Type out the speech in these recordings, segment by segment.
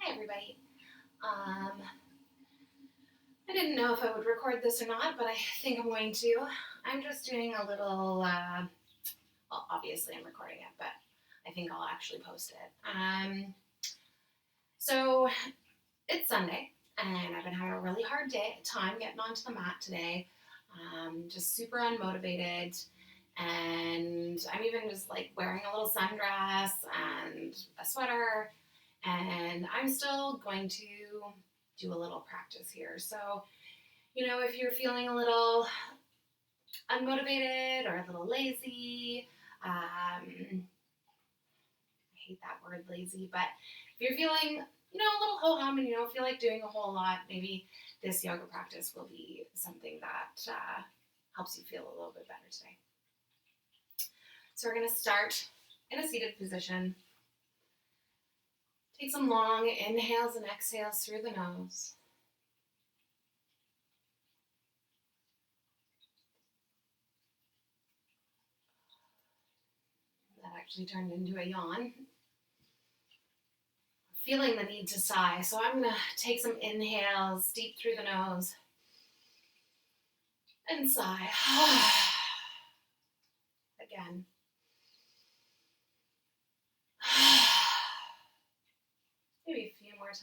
Hi everybody. I didn't know if I would record this or not, but I think I'm going to. I'm just doing a little, well, obviously I'm recording it, but I think I'll actually post it. So it's Sunday, and I've been having a really hard time getting onto the mat today. Just super unmotivated, and I'm even just like wearing a little sundress and a sweater, and I'm still going to do a little practice here. So, if you're feeling a little unmotivated or a little lazy, I hate that word lazy, but if you're feeling, a little ho-hum and you don't feel like doing a whole lot, maybe this yoga practice will be something that helps you feel a little bit better today. So we're going to start in a seated position. Take some long inhales and exhales through the nose. That actually turned into a yawn. Feeling the need to sigh, so I'm going to take some inhales deep through the nose and sigh. Again. Maybe a few more times.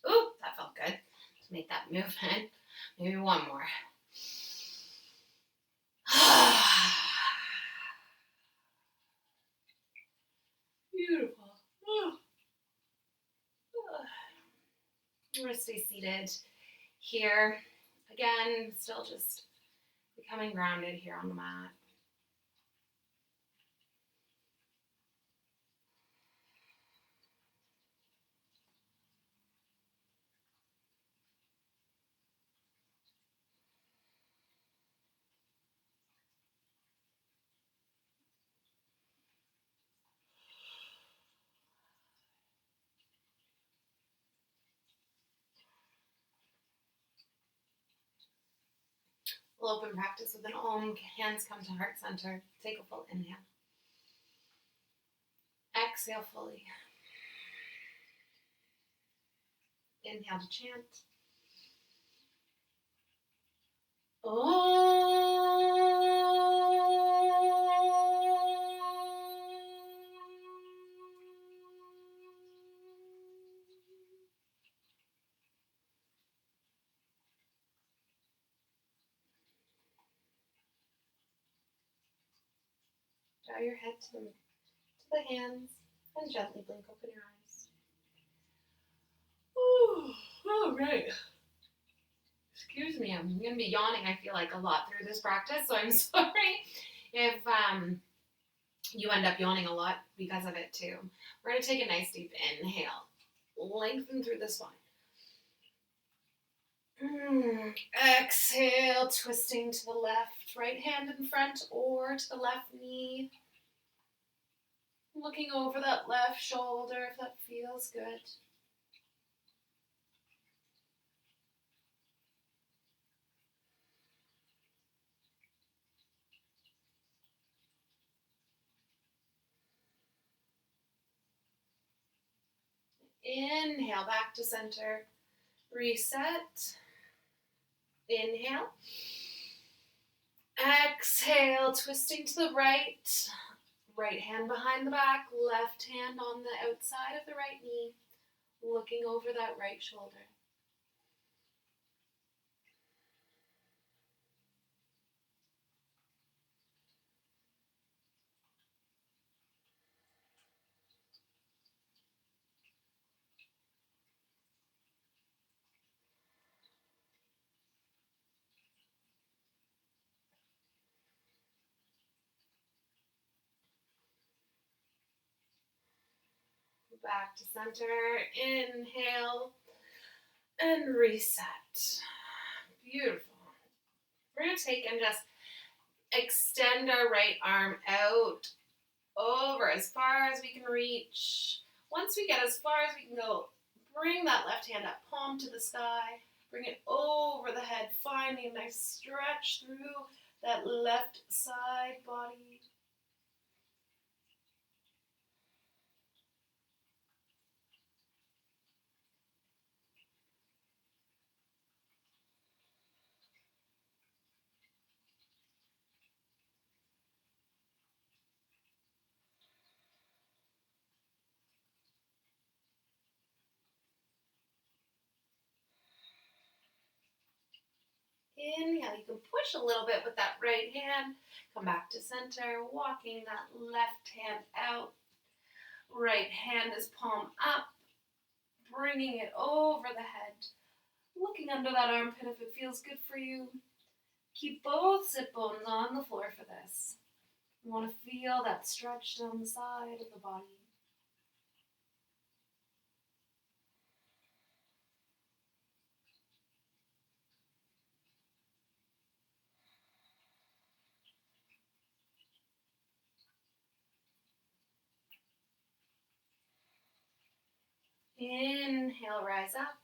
Ooh, that felt good. Let's make that movement. Maybe one more. Beautiful. I'm going to stay seated here. Again, still just becoming grounded here on the mat. We'll open practice with an Om. Hands come to heart center. Take a full inhale. Exhale fully. Inhale to chant. Draw your head to the hands and gently blink open your eyes. All right. Excuse me, I'm going to be yawning, I feel like, a lot through this practice, so I'm sorry if you end up yawning a lot because of it too. We're going to take a nice deep inhale. Lengthen through the spine. Exhale, twisting to the left, right hand in front or to the left knee. Looking over that left shoulder if that feels good. Inhale, back to center. Reset. Inhale. Exhale, twisting to the right. Right hand behind the back, left hand on the outside of the right knee, looking over that right shoulder. Back to center. Inhale and reset. Beautiful. We're going to take and just extend our right arm out over as far as we can reach. Once we get as far as we can go, Bring that left hand up, palm to the sky. Bring it over the head, finding a nice stretch through that left side body. Inhale, you can push a little bit with that right hand. Come back to center, walking that left hand out. Right hand is palm up, bringing it over the head. Looking under that armpit if it feels good for you. Keep both sit bones on the floor for this. You want to feel that stretch down the side of the body. Inhale, rise up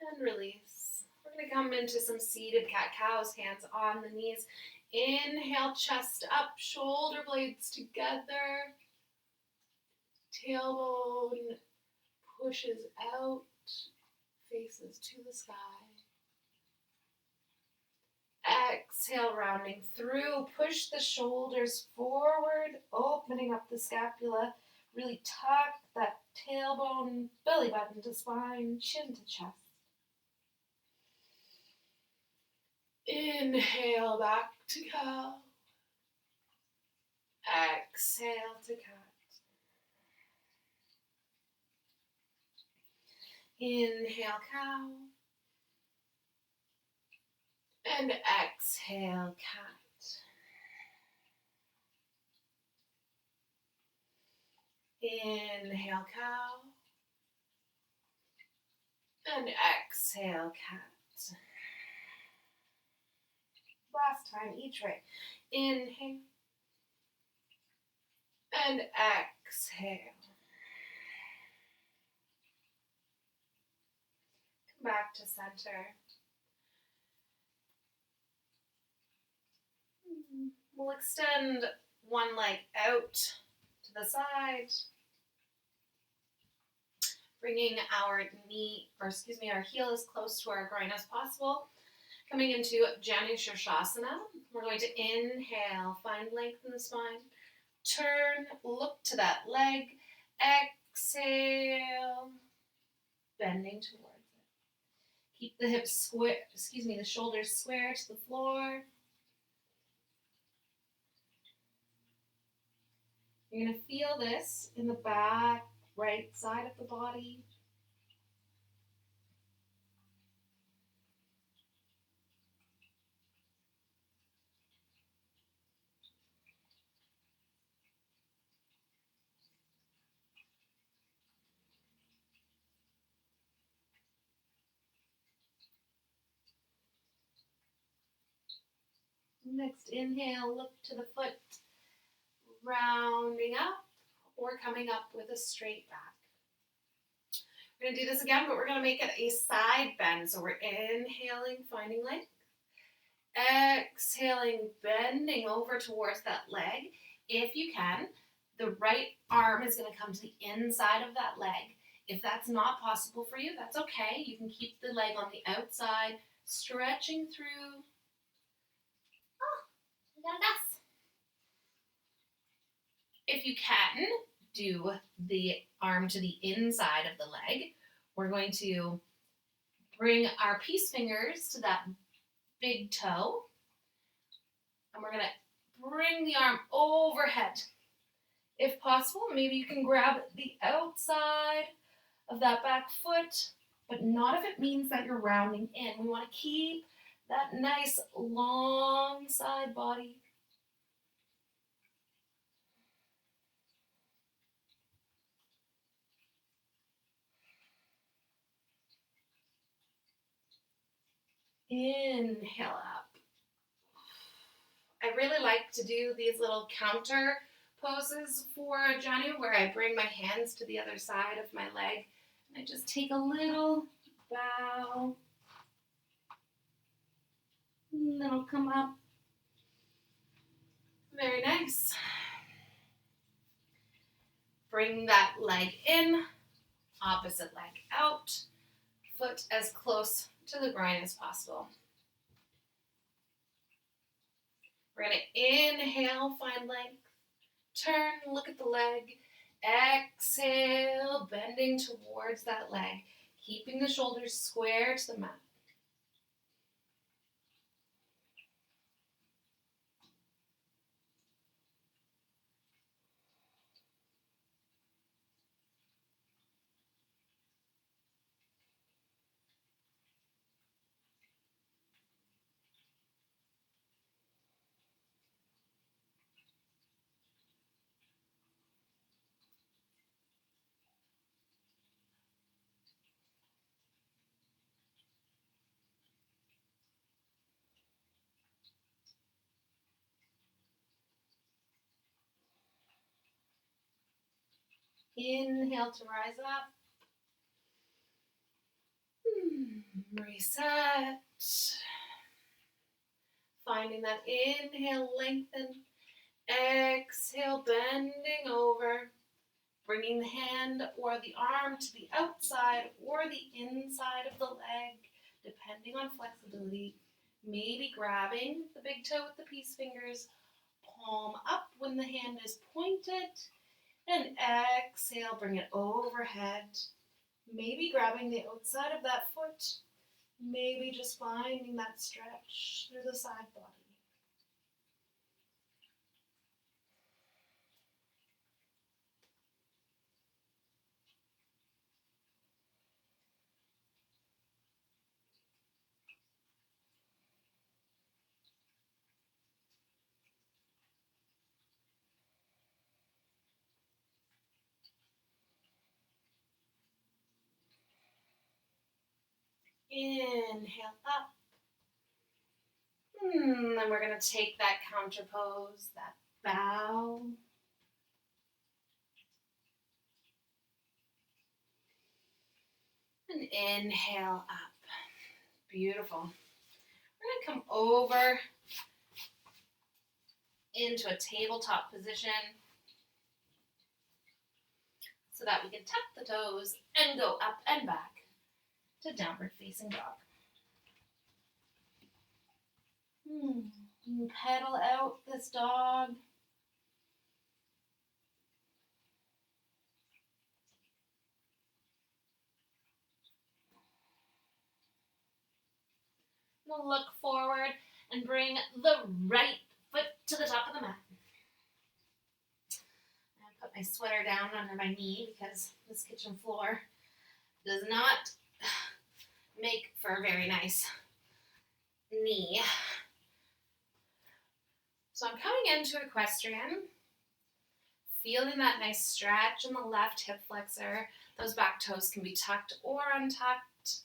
and release. We're going to come into some seated cat-cows, hands on the knees. Inhale, chest up, shoulder blades together. Tailbone pushes out, faces to the sky. Exhale, rounding through. Push the shoulders forward, opening up the scapula. Really tuck that tailbone, belly button to spine, chin to chest. Inhale, back to cow. Exhale to cat. Inhale, cow. And exhale, cat. Inhale, cow. And exhale, cat. Last time, each way. Inhale. And exhale. Come back to center. We'll extend one leg out to the side, bringing our our heel as close to our groin as possible. Coming into Janu Shirshasana, we're going to inhale, find length in the spine, turn, look to that leg, exhale, bending towards it. Keep the hips square, the shoulders square to the floor. You're going to feel this in the back, right side of the body. Next inhale, look to the foot, rounding up or coming up with a straight back. We're going to do this again, but we're going to make it a side bend. So we're inhaling, finding length. Exhaling, bending over towards that leg. If you can, the right arm is going to come to the inside of that leg. If that's not possible for you, that's okay. You can keep the leg on the outside, stretching through. We got this. If you can, do the arm to the inside of the leg. We're going to bring our peace fingers to that big toe. And we're going to bring the arm overhead. If possible, maybe you can grab the outside of that back foot, but not if it means that you're rounding in. We want to keep that nice long side body. Inhale up. I really like to do these little counter poses for Janu where I bring my hands to the other side of my leg, I just take a little bow, and then I'll come up. Very nice. Bring that leg in, opposite leg out, foot as close to the groin as possible. We're going to inhale, find length, turn, look at the leg, exhale, bending towards that leg, keeping the shoulders square to the mat. Inhale to rise up. Reset. Finding that inhale, lengthen. Exhale, bending over. Bringing the hand or the arm to the outside or the inside of the leg, depending on flexibility. Maybe grabbing the big toe with the peace fingers, palm up when the hand is pointed, and exhale, bring it overhead. Maybe grabbing the outside of that foot, maybe just finding that stretch through the side body. Inhale up. Then we're going to take that counter pose, that bow. And inhale up. Beautiful. We're going to come over into a tabletop position so that we can tuck the toes and go up and back to downward facing dog. Pedal out this dog. We'll look forward and bring the right foot to the top of the mat. I put my sweater down under my knee because this kitchen floor does not make for a very nice knee. So I'm coming into equestrian, feeling that nice stretch in the left hip flexor. Those back toes can be tucked or untucked.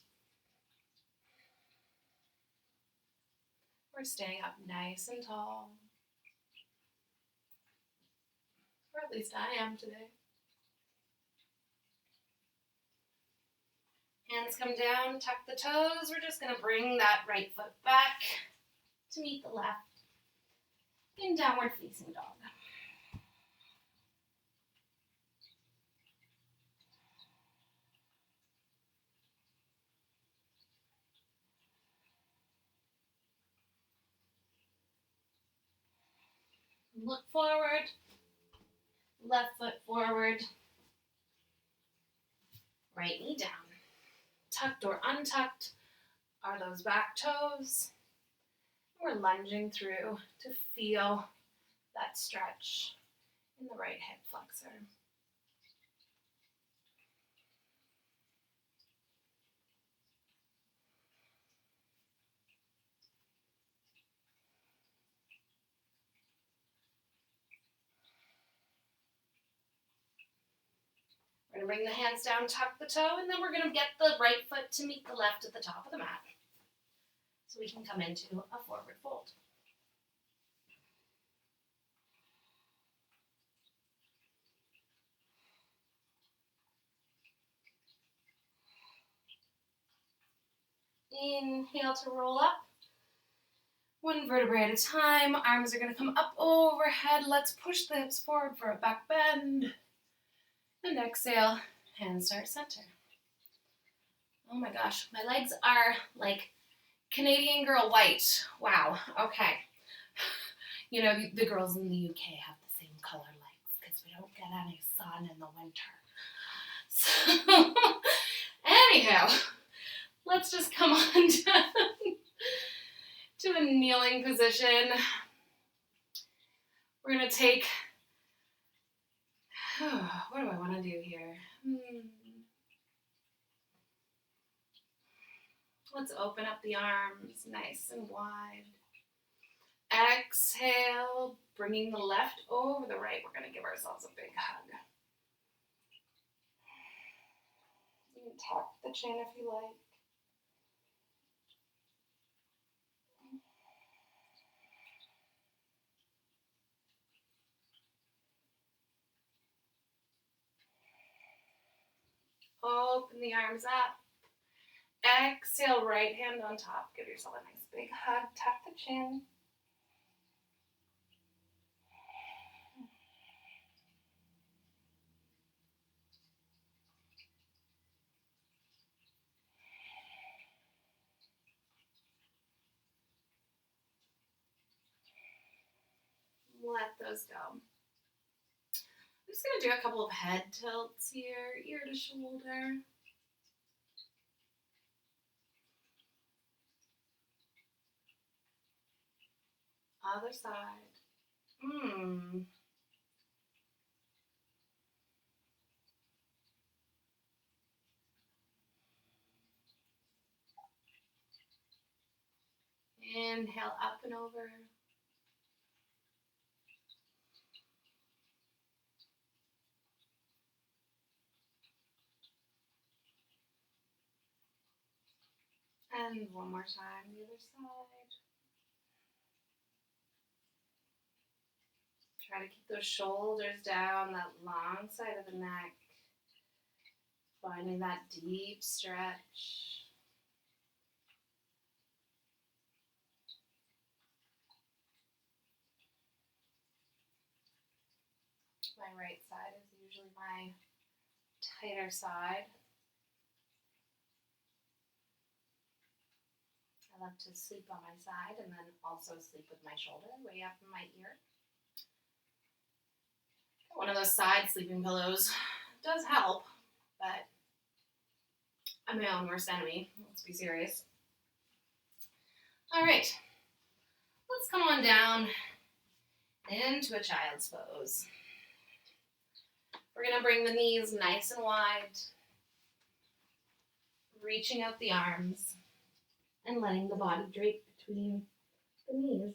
We're staying up nice and tall. Or at least I am today. Hands come down, tuck the toes. We're just going to bring that right foot back to meet the left in downward facing dog. Look forward, left foot forward, right knee down. Tucked or untucked are those back toes. We're lunging through to feel that stretch in the right hip flexor. We're going to bring the hands down, tuck the toe, and then we're going to get the right foot to meet the left at the top of the mat. So we can come into a forward fold. Inhale to roll up. One vertebrae at a time. Arms are going to come up overhead. Let's push the hips forward for a back bend. And exhale, hands start center. Oh my gosh, my legs are like Canadian Girl white. Wow, okay. You know, the girls in the UK have the same color legs because we don't get any sun in the winter. So, anyhow, let's just come on down to a kneeling position. We're going to take, what do I want to do here? Let's open up the arms nice and wide. Exhale, bringing the left over the right. We're going to give ourselves a big hug. You can tuck the chin if you like. Open the arms up. Exhale, right hand on top. Give yourself a nice big hug. Tuck the chin. Let those go. I'm just going to do a couple of head tilts here, ear to shoulder. Other side. Inhale up and over. And one more time, the other side. Try to keep those shoulders down, that long side of the neck. Finding that deep stretch. My right side is usually my tighter side. I love to sleep on my side and then also sleep with my shoulder way up in my ear. One of those side sleeping pillows does help, but I'm my own worst enemy. Let's be serious. All right, let's come on down into a child's pose. We're going to bring the knees nice and wide, reaching out the arms and letting the body drape between the knees.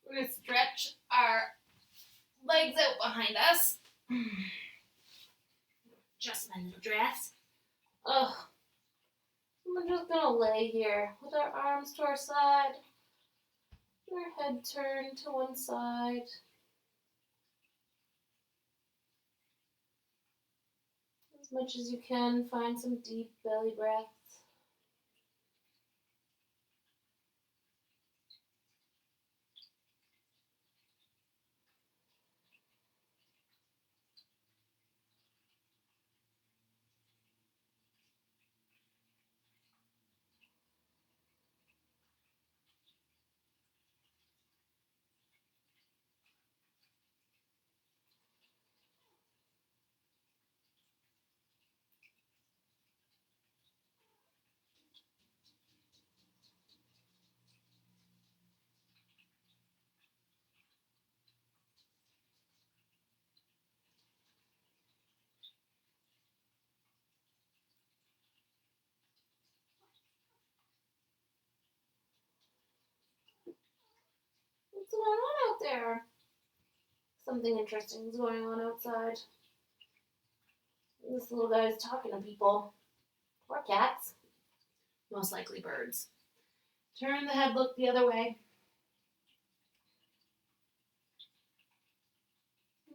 We're going to stretch our legs out behind us. Just my little dress. Oh, we're just going to lay here with our arms to our side, our head turned to one side. As much as you can, find some deep belly breaths. going on out there? Something interesting is going on outside. This little guy is talking to people. Or cats. Most likely birds. Turn the head, look the other way.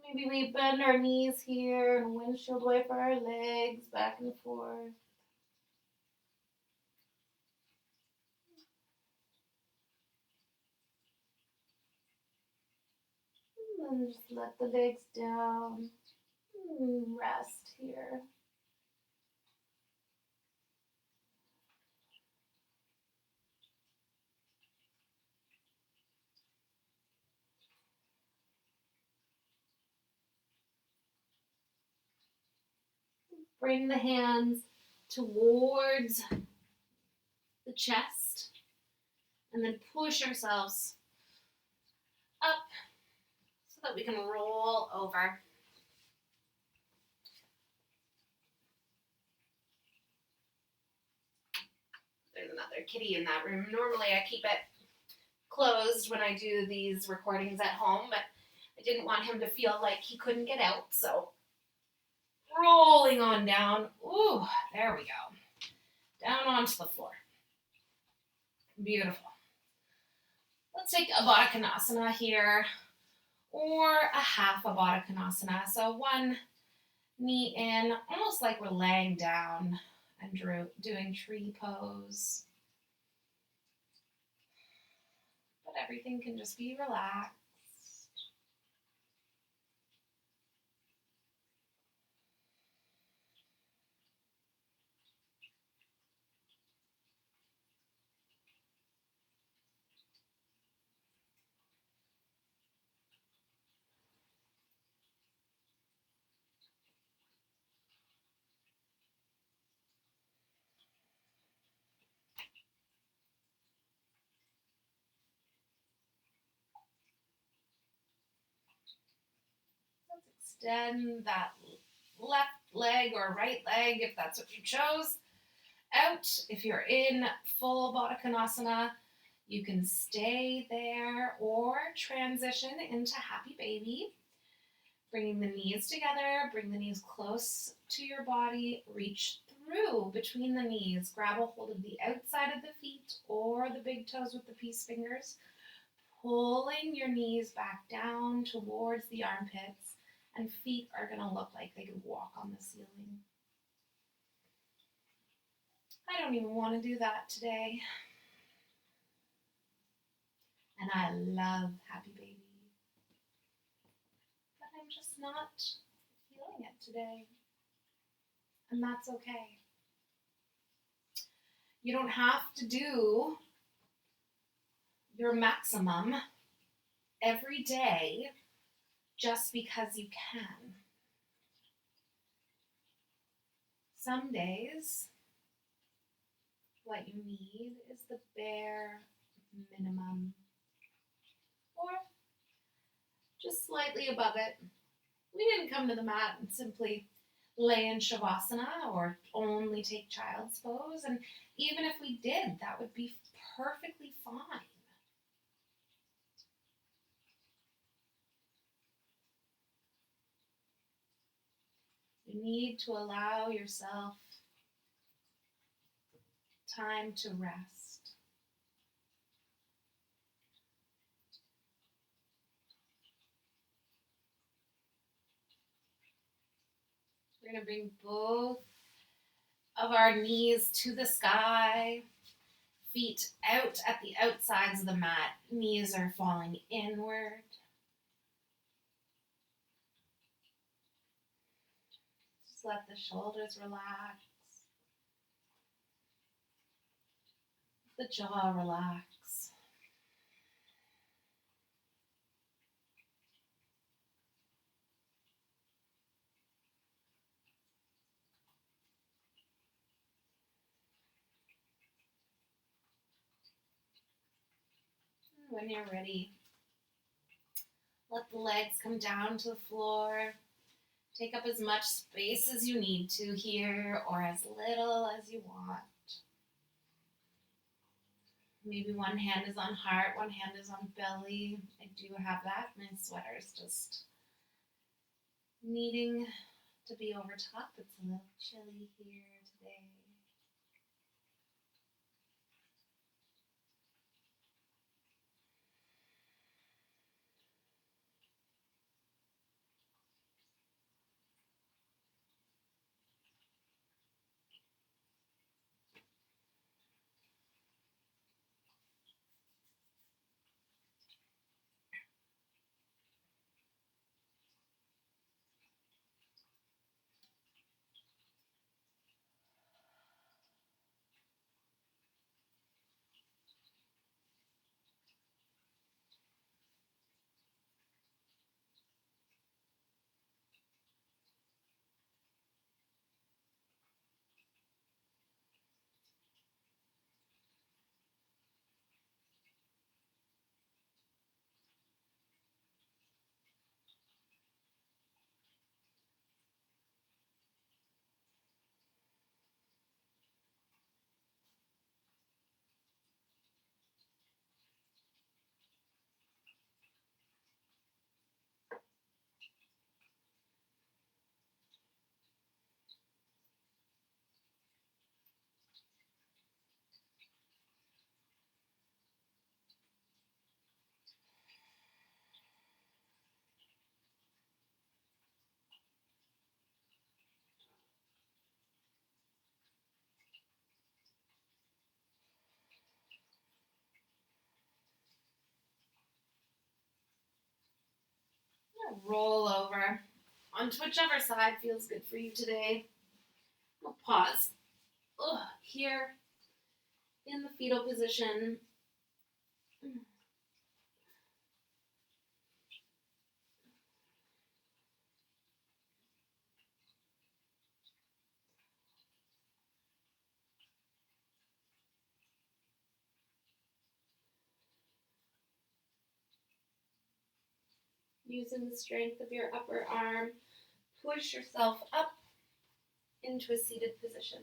Maybe we bend our knees here and windshield wiper our legs back and forth. And then just let the legs down. Rest here. Bring the hands towards the chest and then push ourselves up so that we can roll over. There's another kitty in that room. Normally I keep it closed when I do these recordings at home, but I didn't want him to feel like he couldn't get out, so rolling on down. Ooh, there we go. Down onto the floor. Beautiful. Let's take a Baddha Konasana here, or a half a Baddha Konasana. So one knee in, almost like we're laying down and doing tree pose. But everything can just be relaxed. Extend that left leg or right leg, if that's what you chose, out. If you're in full Baddha Konasana, you can stay there or transition into Happy Baby. Bringing the knees together, bring the knees close to your body, reach through between the knees, grab a hold of the outside of the feet or the big toes with the peace fingers, pulling your knees back down towards the armpits, and feet are going to look like they could walk on the ceiling. I don't even want to do that today. And I love Happy Baby. But I'm just not feeling it today. And that's okay. You don't have to do your maximum every day just because you can. Some days, what you need is the bare minimum, or just slightly above it. We didn't come to the mat and simply lay in Shavasana or only take child's pose, and even if we did, that would be perfectly fine. You need to allow yourself time to rest. We're going to bring both of our knees to the sky, feet out at the outsides of the mat. Knees are falling inward. Just let the shoulders relax. The jaw relax. When you're ready, let the legs come down to the floor. Take up as much space as you need to here, or as little as you want. Maybe one hand is on heart, one hand is on belly. I do have that. My sweater is just needing to be over top. It's a little chilly here today. Roll over onto whichever side feels good for you today. I'll pause here in the fetal position. Using the strength of your upper arm, push yourself up into a seated position.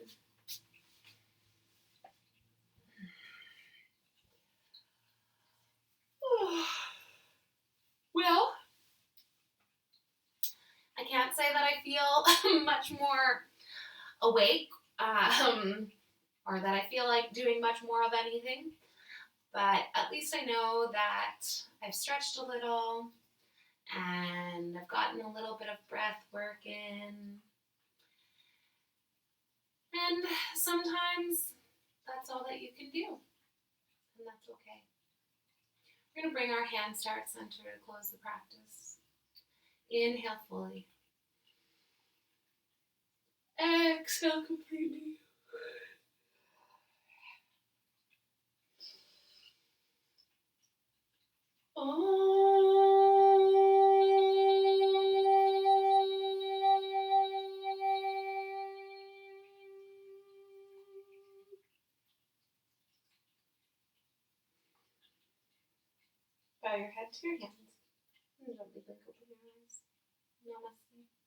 Well, I can't say that I feel much more awake or that I feel like doing much more of anything, but at least I know that I've stretched a little and I've gotten a little bit of breath work in. And sometimes that's all that you can do, and that's okay. We're going to bring our hands to heart center to close the practice. Inhale fully. Exhale completely. Bow your head to your hands and gently blink open your eyes. Namaste.